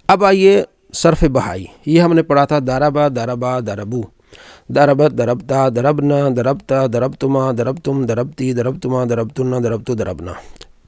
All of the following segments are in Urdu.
اب آئیے صرف بہائی، یہ ہم نے پڑھا تھا داربا داربا داربو، دربت دربتا دربنا دربتا دربتما دربتم دربتی دربتما دربتنا دربتو دربنا،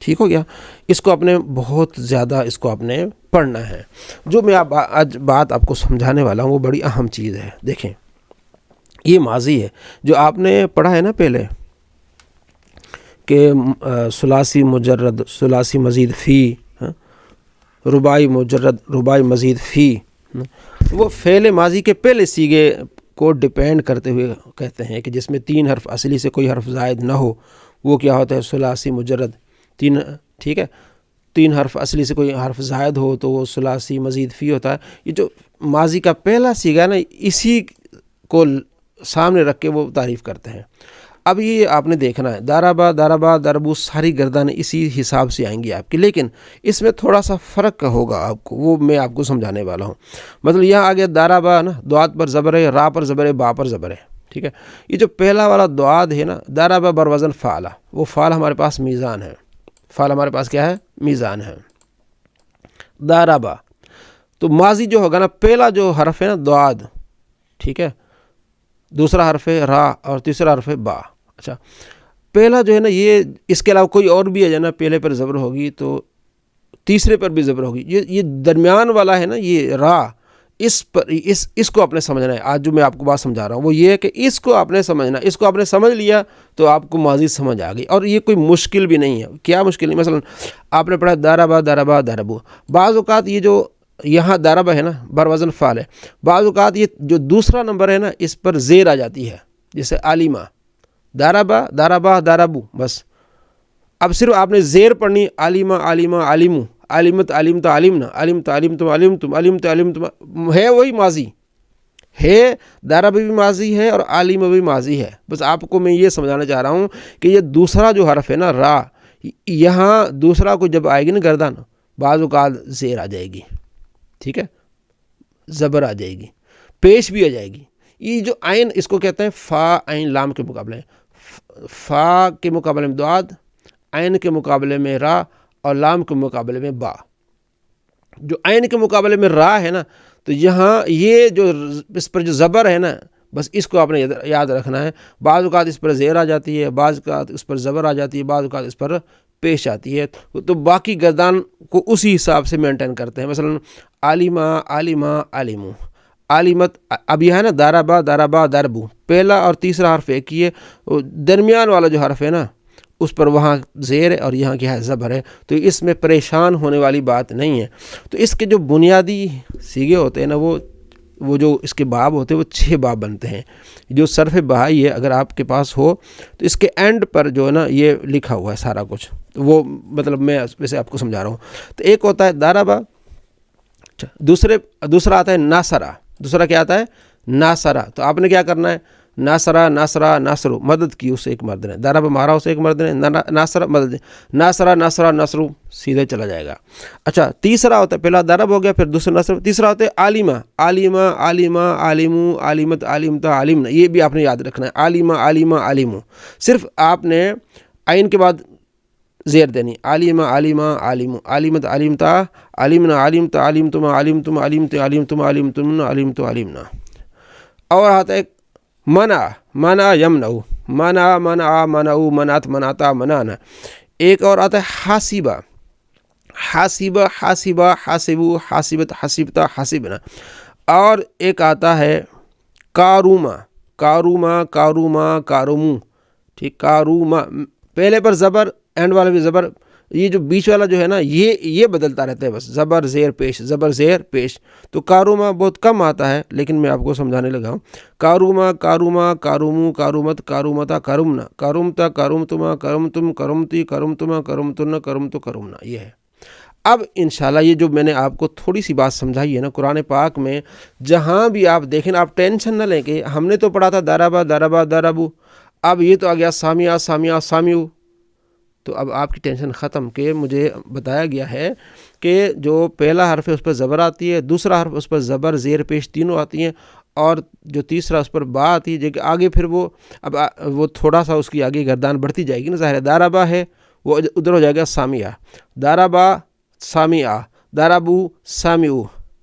ٹھیک ہو گیا۔ اس کو آپ نے بہت زیادہ اس کو آپ نے پڑھنا ہے۔ جو میں آج بات آپ کو سمجھانے والا ہوں وہ بڑی اہم چیز ہے۔ دیکھیں یہ ماضی ہے جو آپ نے پڑھا ہے نا پہلے کہ ثلاثی مجرد ثلاثی مزید فی، رباعی مجرد رباعی مزید فی، وہ فعل ماضی کے پہلے سیغے کو ڈیپینڈ کرتے ہوئے کہتے ہیں کہ جس میں 3 حرف اصلی سے کوئی حرف زائد نہ ہو، وہ کیا ہوتا ہے ثلاثی مجرد 3، ٹھیک ہے۔ 3 حرف اصلی سے کوئی حرف زائد ہو تو وہ ثلاثی مزید فی ہوتا ہے۔ یہ جو ماضی کا پہلا سیغہ نا، اسی کو سامنے رکھ کے وہ تعریف کرتے ہیں۔ اب یہ آپ نے دیکھنا ہے داربا داربا دربو، ساری گردانیں اسی حساب سے آئیں گی آپ کی، لیکن اس میں تھوڑا سا فرق ہوگا آپ کو، وہ میں آپ کو سمجھانے والا ہوں۔ مطلب یہاں آگے داربا نا، دعات پر زبر ہے، را پر زبر ہے، با پر زبر ہے، ٹھیک ہے۔ یہ جو پہلا والا دعات ہے نا، داربا بروزن فعلا، وہ فعل ہمارے پاس میزان ہے، فعل ہمارے پاس کیا ہے؟ میزان ہے۔ داربا تو ماضی جو ہوگا نا، پہلا جو حرف ہے نا دعات، ٹھیک ہے، دوسرا حرف ہے را اور تیسرا حرف ہے با۔ اچھا پہلا جو ہے نا، یہ اس کے علاوہ کوئی اور بھی ہے جو نا، پہلے پر زبر ہوگی تو تیسرے پر بھی زبر ہوگی۔ یہ درمیان والا ہے نا، یہ را، اس پر اس کو آپ نے سمجھنا ہے۔ آج جو میں آپ کو بات سمجھا رہا ہوں وہ یہ ہے کہ اس کو آپ نے سمجھنا، اس کو آپ نے سمجھ لیا تو آپ کو ماضی سمجھ آ گئی، اور یہ کوئی مشکل بھی نہیں ہے۔ کیا مشکل نہیں؟ مثلا آپ نے پڑھا داربا داربا داربو، بعض اوقات یہ جو یہاں داربا ہے نا بروزن فعل ہے، بعض اوقات یہ جو دوسرا نمبر ہے نا اس پر زیر آ جاتی ہے، جیسے عالمہ، داربا داربا داربو، بس اب صرف آپ نے زیر پڑھنی، عالمہ عالمہ عالمو، عالمت عالمت عالمنا، علمت علمتم علمتم علمت علمتم، ہے وہی ماضی ہے، داربا بھی ماضی ہے اور عالمہ بھی ماضی ہے۔ بس آپ کو میں یہ سمجھانا چاہ رہا ہوں کہ یہ دوسرا جو حرف ہے نا را، یہاں دوسرا کو جب آئے گی نا گردان، بعض اوقات زیر آ جائے گی، ٹھیک ہے، زبر آ جائے گی، پیش بھی آ جائے گی۔ یہ جو عین، اس کو کہتے ہیں فا عین لام کے مقابلے، فا کے مقابلے میں دعات، عین کے مقابلے میں را، اور لام کے مقابلے میں با۔ جو عین کے مقابلے میں را ہے نا، تو یہاں یہ جو اس پر جو زبر ہے نا، بس اس کو آپ نے یاد رکھنا ہے۔ بعض اوقات اس پر زیر آ جاتی ہے، بعض اوقات اس پر زبر آ جاتی ہے، بعض اوقات اس پر پیش آتی ہے، تو باقی گردان کو اسی حساب سے مینٹین کرتے ہیں۔ مثلا عالمہ عالمہ عالمو، عالمت، اب یہ ہے نا داربا داربا داربو، پہلا اور تیسرا حرف ایک ہی ہے، درمیان والا جو حرف ہے نا اس پر وہاں زیر ہے اور یہاں کیا ہے؟ زبر ہے، تو اس میں پریشان ہونے والی بات نہیں ہے۔ تو اس کے جو بنیادی سیغے ہوتے ہیں نا، وہ جو اس کے باب ہوتے ہیں وہ 6 باب بنتے ہیں۔ جو صرف بہائی ہے اگر آپ کے پاس ہو تو اس کے اینڈ پر جو ہے نا یہ لکھا ہوا ہے سارا کچھ، وہ مطلب میں ویسے آپ کو سمجھا رہا ہوں۔ تو ایک ہوتا ہے داربا، دوسرا آتا ہے ناصرہ، دوسرا کیا آتا ہے؟ ناصرہ۔ تو آپ نے کیا کرنا ہے؟ ناصرہ ناصرہ ناصرو، مدد کی اسے ایک مرد نے، داربا مارا اسے ایک مرد نے، ناصرہ مدد، ناصرہ ناصرہ ناصرو، سیدھے چلا جائے گا۔ اچھا تیسرا ہوتا ہے، پہلا دارب ہو گیا، پھر دوسرا ناصر، تیسرا ہوتا ہے عالمہ، عالمہ عالمہ عالمو، عالمت عالمتا عالمنا، یہ بھی آپ نے یاد رکھنا ہے، عالمہ عالمہ عالمو، صرف آپ نے عین کے بعد زیر دینی، عالمہ عالمہ عالمو، عالمت عالمتا عالمنا، عالمتا عالمتم عالمتم عالمت عالمتم عالمتم عالمت عالمنا۔ اور آتا ہے منع، منع یمنعو، منع منع منعو، منعت منعتا منعنا۔ ایک اور آتا ہے حاسبہ، حاسبہ حاسبہ حاسبو، حاسبت حاسبتا حاسبنا۔ اور ایک آتا ہے کارومہ، کارومہ کارومہ کارومو، ٹھیک، کارومہ، پہلے پر زبر، اینڈ والا بھی زبر، یہ جو بیچ والا جو ہے نا یہ بدلتا رہتا ہے، بس زبر زیر پیش، زبر زیر پیش۔ تو کارومہ بہت کم آتا ہے، لیکن میں آپ کو سمجھانے لگا ہوں۔ کارومہ کارومہ کارومو، کارومت کارومتا کارومنا، کارومتا کارومتما کارومتم، کارومتی کارومتما کارومتن، کارومتو کارومنا، یہ ہے۔ اب انشاءاللہ یہ جو میں نے آپ کو تھوڑی سی بات سمجھائی ہے نا، قرآن پاک میں جہاں بھی آپ دیکھیں، آپ ٹینشن نہ لیں کہ ہم نے تو پڑھا تھا داربا داربا داربو، اب یہ تو آ گیا سامیہ سامیہ سامیو، تو اب آپ کی ٹینشن ختم، کہ مجھے بتایا گیا ہے کہ جو پہلا حرف ہے اس پر زبر آتی ہے، دوسرا حرف اس پر زبر زیر پیش تینوں آتی ہیں، اور جو تیسرا اس پر با آتی ہے، جو کہ آگے پھر وہ تھوڑا سا اس کی آگے گردان بڑھتی جائے گی نا، ظاہر ہے داربا ہے وہ ادھر ہو جائے گا سامیہ، داربا سامیہ، داربو سامیو،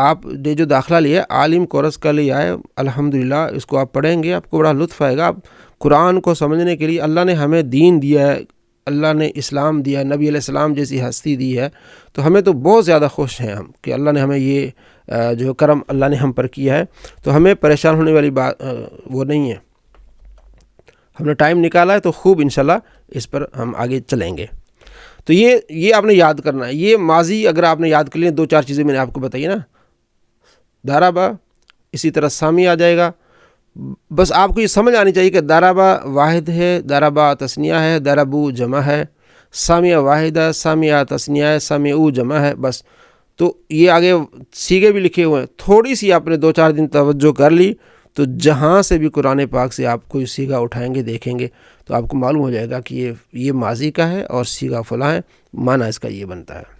آپ نے جو داخلہ لیا ہے عالم کورس کا لیا ہے، الحمدللہ اس کو آپ پڑھیں گے، آپ کو بڑا لطف آئے گا۔ آپ قرآن کو سمجھنے کے لیے اللہ نے ہمیں دین دیا ہے، اللہ نے اسلام دیا، نبی علیہ السلام جیسی ہستی دی ہے، تو ہمیں تو بہت زیادہ خوش ہیں ہم کہ اللہ نے ہمیں یہ جو کرم اللہ نے ہم پر کیا ہے، تو ہمیں پریشان ہونے والی بات وہ نہیں ہے۔ ہم نے ٹائم نکالا ہے تو خوب انشاءاللہ اس پر ہم آگے چلیں گے۔ تو یہ آپ نے یاد کرنا ہے۔ یہ ماضی اگر آپ نے یاد کر لیں، 2-4 چیزیں میں نے آپ کو بتائی نا، دارابا، اسی طرح سامی آ جائے گا۔ بس آپ کو یہ سمجھ آنی چاہیے کہ دارابا واحد ہے، دارابا تثنیہ ہے، داربو جمع ہے، سامیہ واحد ہے، سامیہ تثنیہ ہے، سامیعو جمع ہے، بس۔ تو یہ آگے سیغے بھی لکھے ہوئے ہیں، تھوڑی سی آپ نے 2-4 دن توجہ کر لی تو جہاں سے بھی قرآن پاک سے آپ کوئی سیغہ اٹھائیں گے دیکھیں گے تو آپ کو معلوم ہو جائے گا کہ یہ ماضی کا ہے اور سیغہ فلاں ہے، معنی اس کا یہ بنتا ہے۔